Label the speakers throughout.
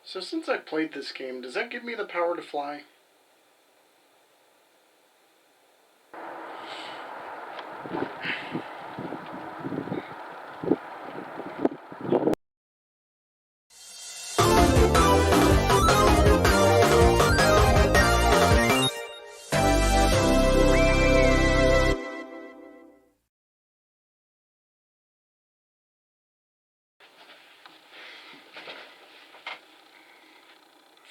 Speaker 1: So since I played this game, does that give me the power to fly?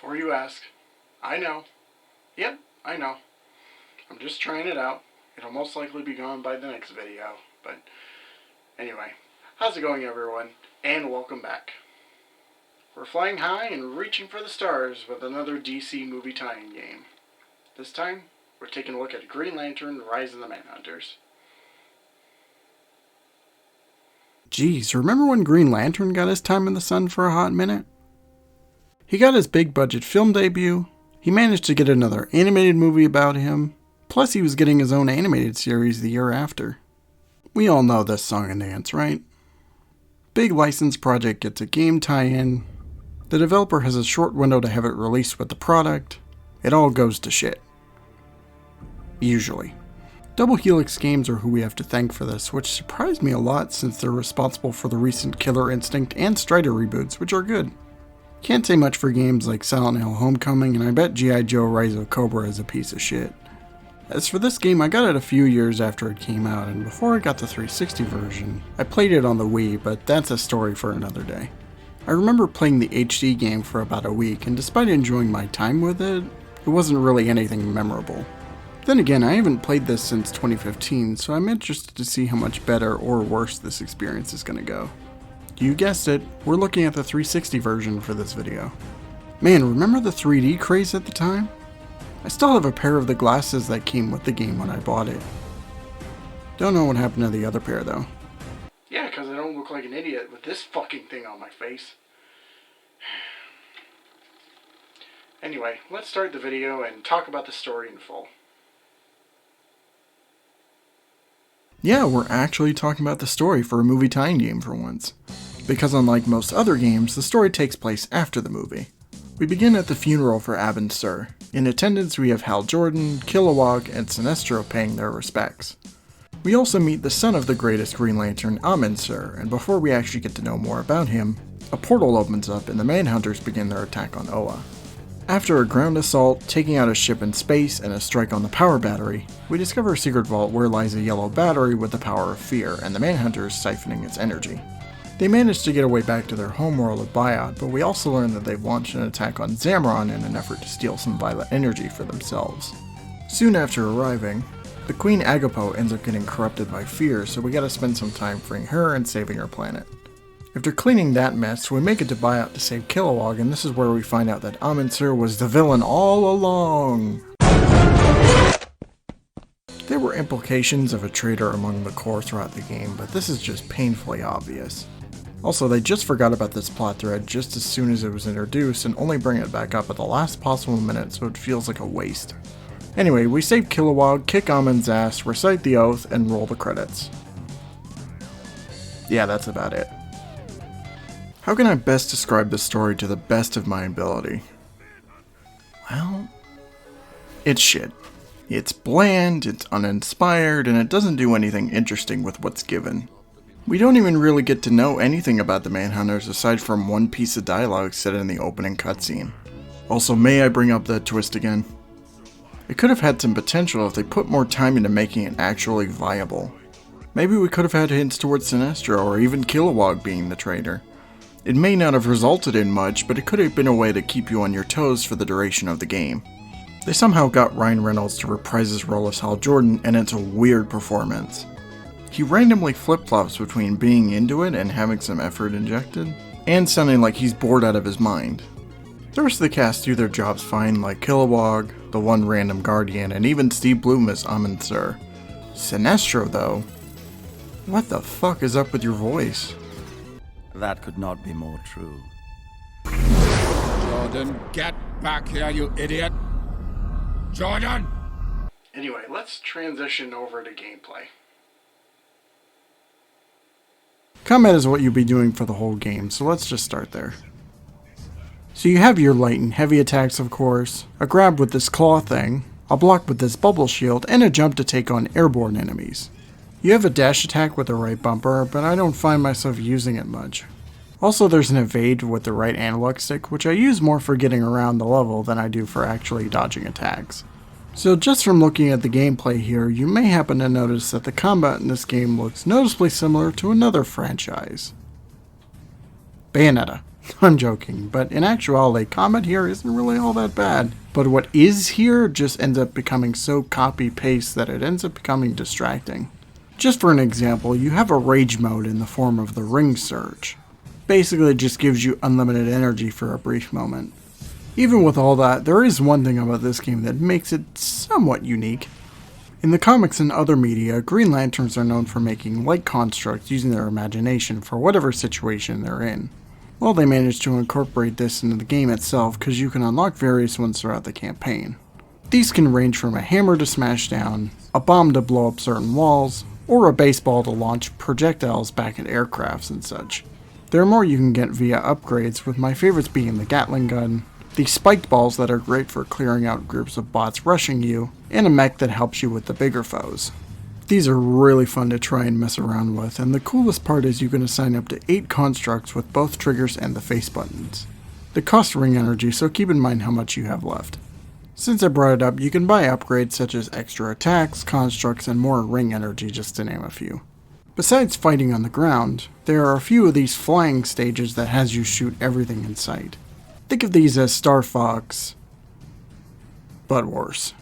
Speaker 1: Before you ask, I know. Yep, I know. I'm just trying it out. It'll most likely be gone by the next video, but anyway. How's it going, everyone? And welcome back. We're flying high and reaching for the stars with another DC movie tie-in game. This time, we're taking a look at Green Lantern: Rise of the Manhunters. Geez, remember when Green Lantern got his time in the sun for a hot minute? He got his big budget film debut, he managed to get another animated movie about him, plus he was getting his own animated series the year after. We all know this song and dance, right? Big license project gets a game tie-in, the developer has a short window to have it released with the product, it all goes to shit. Usually. Double Helix Games are who we have to thank for this, which surprised me a lot since they're responsible for the recent Killer Instinct and Strider reboots, which are good. Can't say much for games like Silent Hill Homecoming, and I bet G.I. Joe Rise of Cobra is a piece of shit. As for this game, I got it a few years after it came out, and before I got the 360 version, I played it on the Wii, but that's a story for another day. I remember playing the HD game for about a week, and despite enjoying my time with it, it wasn't really anything memorable. Then again, I haven't played this since 2015, so I'm interested to see how much better or worse this experience is going to go. You guessed it, we're looking at the 360 version for this video. Man, remember the 3D craze at the time? I still have a pair of the glasses that came with the game when I bought it. Don't know what happened to the other pair though. Yeah, because I don't look like an idiot with this fucking thing on my face. Anyway, let's start the video and talk about the story in full. Yeah, we're actually talking about the story for a movie tie-in game for once. Because unlike most other games, the story takes place after the movie. We begin at the funeral for Abin Sur. In attendance we have Hal Jordan, Kilowog, and Sinestro paying their respects. We also meet the son of the greatest Green Lantern, Amin Sur, and before we actually get to know more about him, a portal opens up and the Manhunters begin their attack on Oa. After a ground assault, taking out a ship in space, and a strike on the power battery, we discover a secret vault where lies a yellow battery with the power of fear, and the Manhunters siphoning its energy. They manage to get away back to their homeworld of Biot, but we also learn that they've launched an attack on Zamron in an effort to steal some violet energy for themselves. Soon after arriving, the Queen Agapo ends up getting corrupted by fear, so we gotta spend some time freeing her and saving our planet. After cleaning that mess, we make it to Biot to save Kilowog, and this is where we find out that Amin Sur was the villain all along! There were implications of a traitor among the core throughout the game, but this is just painfully obvious. Also, they just forgot about this plot thread just as soon as it was introduced and only bring it back up at the last possible minute, so it feels like a waste. Anyway, we save Kilowog, kick Amin's ass, recite the oath, and roll the credits. Yeah, that's about it. How can I best describe the story to the best of my ability? Well, it's shit. It's bland, it's uninspired, and it doesn't do anything interesting with what's given. We don't even really get to know anything about the Manhunters aside from one piece of dialogue said in the opening cutscene. Also, may I bring up that twist again? It could have had some potential if they put more time into making it actually viable. Maybe we could have had hints towards Sinestro or even Kilowog being the traitor. It may not have resulted in much, but it could have been a way to keep you on your toes for the duration of the game. They somehow got Ryan Reynolds to reprise his role as Hal Jordan, and it's a weird performance. He randomly flip-flops between being into it and having some effort injected, and sounding like he's bored out of his mind. The rest of the cast do their jobs fine, like Kilowog, the one random Guardian, and even Steve Blum as Amin Sur. Sinestro, though? What the fuck is up with your voice?
Speaker 2: That could not be more true.
Speaker 3: Jordan, get back here, you idiot! Jordan!
Speaker 1: Anyway, let's transition over to gameplay. Combat is what you'll be doing for the whole game, so let's just start there. So you have your light and heavy attacks, of course, a grab with this claw thing, a block with this bubble shield, and a jump to take on airborne enemies. You have a dash attack with the right bumper, but I don't find myself using it much. Also, there's an evade with the right analog stick, which I use more for getting around the level than I do for actually dodging attacks. So just from looking at the gameplay here, you may happen to notice that the combat in this game looks noticeably similar to another franchise. Bayonetta. I'm joking, but in actuality, combat here isn't really all that bad. But what is here just ends up becoming so copy-paste that it ends up becoming distracting. Just for an example, you have a rage mode in the form of the ring surge. Basically, it just gives you unlimited energy for a brief moment. Even with all that, there is one thing about this game that makes it somewhat unique. In the comics and other media, Green Lanterns are known for making light constructs using their imagination for whatever situation they're in. Well, they managed to incorporate this into the game itself because you can unlock various ones throughout the campaign. These can range from a hammer to smash down, a bomb to blow up certain walls, or a baseball to launch projectiles back at aircrafts and such. There are more you can get via upgrades, with my favorites being the Gatling gun, the spiked balls that are great for clearing out groups of bots rushing you, and a mech that helps you with the bigger foes. These are really fun to try and mess around with, and the coolest part is you can assign up to 8 constructs with both triggers and the face buttons. They cost ring energy, so keep in mind how much you have left. Since I brought it up, you can buy upgrades such as extra attacks, constructs, and more ring energy, just to name a few. Besides fighting on the ground, there are a few of these flying stages that has you shoot everything in sight. Think of these as Star Fox, but worse.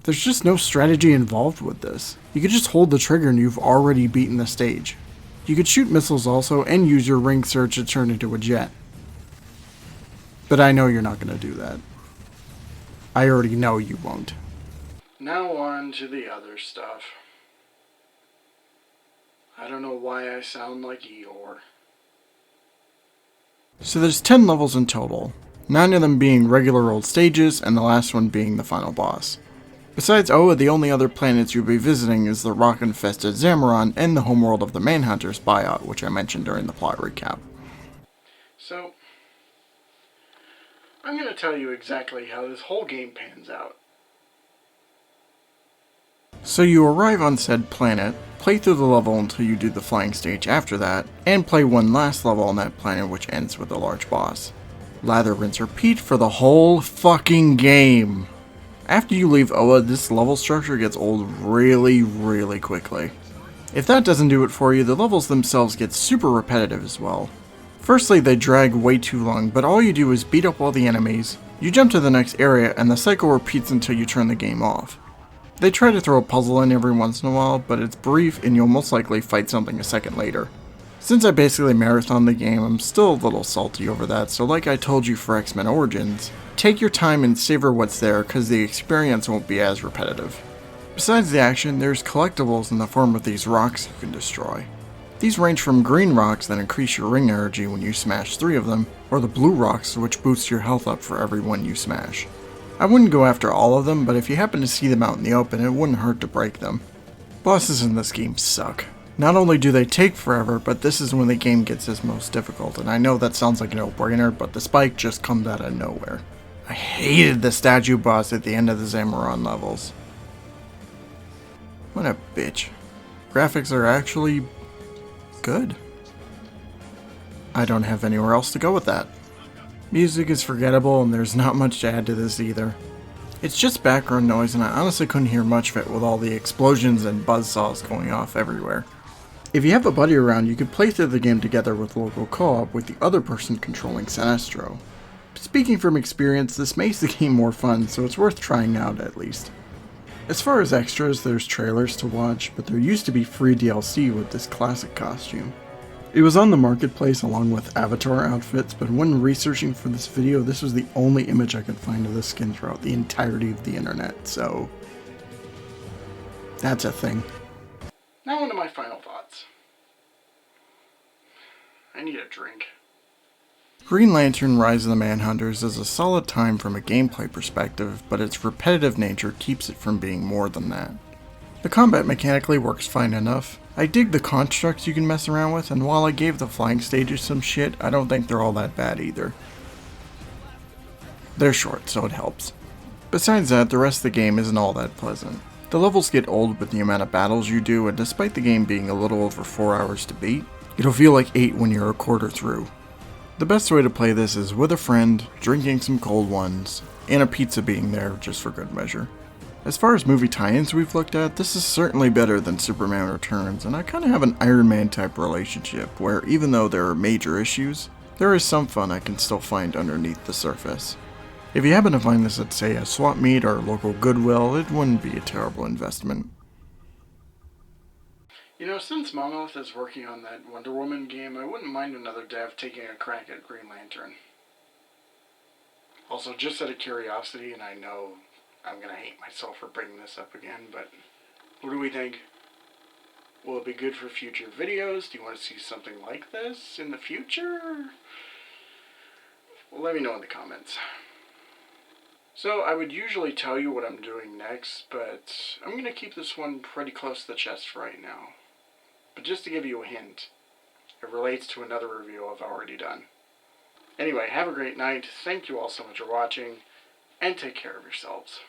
Speaker 1: There's just no strategy involved with this. You could just hold the trigger and you've already beaten the stage. You could shoot missiles also and use your ring surge to turn into a jet. But I know you're not going to do that. I already know you won't. Now on to the other stuff. I don't know why I sound like Eeyore. So there's 10 levels in total, 9 of them being regular old stages and the last one being the final boss. Besides Oa, the only other planets you'll be visiting is the rock-infested Zamaron and the homeworld of the Manhunters buyout, which I mentioned during the plot recap. So, I'm going to tell you exactly how this whole game pans out. So you arrive on said planet, play through the level until you do the flying stage after that, and play one last level on that planet which ends with a large boss. Lather, rinse, repeat for the whole fucking game. After you leave Oa, this level structure gets old really quickly. If that doesn't do it for you, the levels themselves get super repetitive as well. Firstly, they drag way too long, but all you do is beat up all the enemies, you jump to the next area, and the cycle repeats until you turn the game off. They try to throw a puzzle in every once in a while, but it's brief and you'll most likely fight something a second later. Since I basically marathoned the game, I'm still a little salty over that, so like I told you for X-Men Origins, take your time and savor what's there because the experience won't be as repetitive. Besides the action, there's collectibles in the form of these rocks you can destroy. These range from green rocks that increase your ring energy when you smash 3 of them, or the blue rocks which boost your health up for every one you smash. I wouldn't go after all of them, but if you happen to see them out in the open, it wouldn't hurt to break them. Bosses in this game suck. Not only do they take forever, but this is when the game gets its most difficult, and I know that sounds like a no-brainer, but the spike just comes out of nowhere. I hated the statue boss at the end of the Zamaron levels. What a bitch. Graphics are actually good. I don't have anywhere else to go with that. Music is forgettable and there's not much to add to this either. It's just background noise and I honestly couldn't hear much of it with all the explosions and buzzsaws going off everywhere. If you have a buddy around, you could play through the game together with local co-op with the other person controlling Sinestro. Speaking from experience, this makes the game more fun, so it's worth trying out at least. As far as extras, there's trailers to watch, but there used to be free DLC with this classic costume. It was on the marketplace along with Avatar outfits, but when researching for this video, this was the only image I could find of this skin throughout the entirety of the internet, so that's a thing. Now on to my final thoughts. I need a drink. Green Lantern Rise of the Manhunters is a solid time from a gameplay perspective, but its repetitive nature keeps it from being more than that. The combat mechanically works fine enough. I dig the constructs you can mess around with, and while I gave the flying stages some shit, I don't think they're all that bad either. They're short, so it helps. Besides that, the rest of the game isn't all that pleasant. The levels get old with the amount of battles you do, and despite the game being a little over 4 hours to beat, it'll feel like 8 when you're a quarter through. The best way to play this is with a friend, drinking some cold ones, and a pizza being there just for good measure. As far as movie tie-ins we've looked at, this is certainly better than Superman Returns, and I kind of have an Iron Man type relationship where even though there are major issues, there is some fun I can still find underneath the surface. If you happen to find this at, say, a swap meet or a local Goodwill, it wouldn't be a terrible investment. You know, since Monolith is working on that Wonder Woman game, I wouldn't mind another dev taking a crack at Green Lantern. Also, just out of curiosity, and I know I'm gonna hate myself for bringing this up again, but what do we think? Will it be good for future videos? Do you want to see something like this in the future? Well, let me know in the comments. So, I would usually tell you what I'm doing next, but I'm going to keep this one pretty close to the chest for right now. But just to give you a hint, it relates to another review I've already done. Anyway, have a great night, thank you all so much for watching, and take care of yourselves.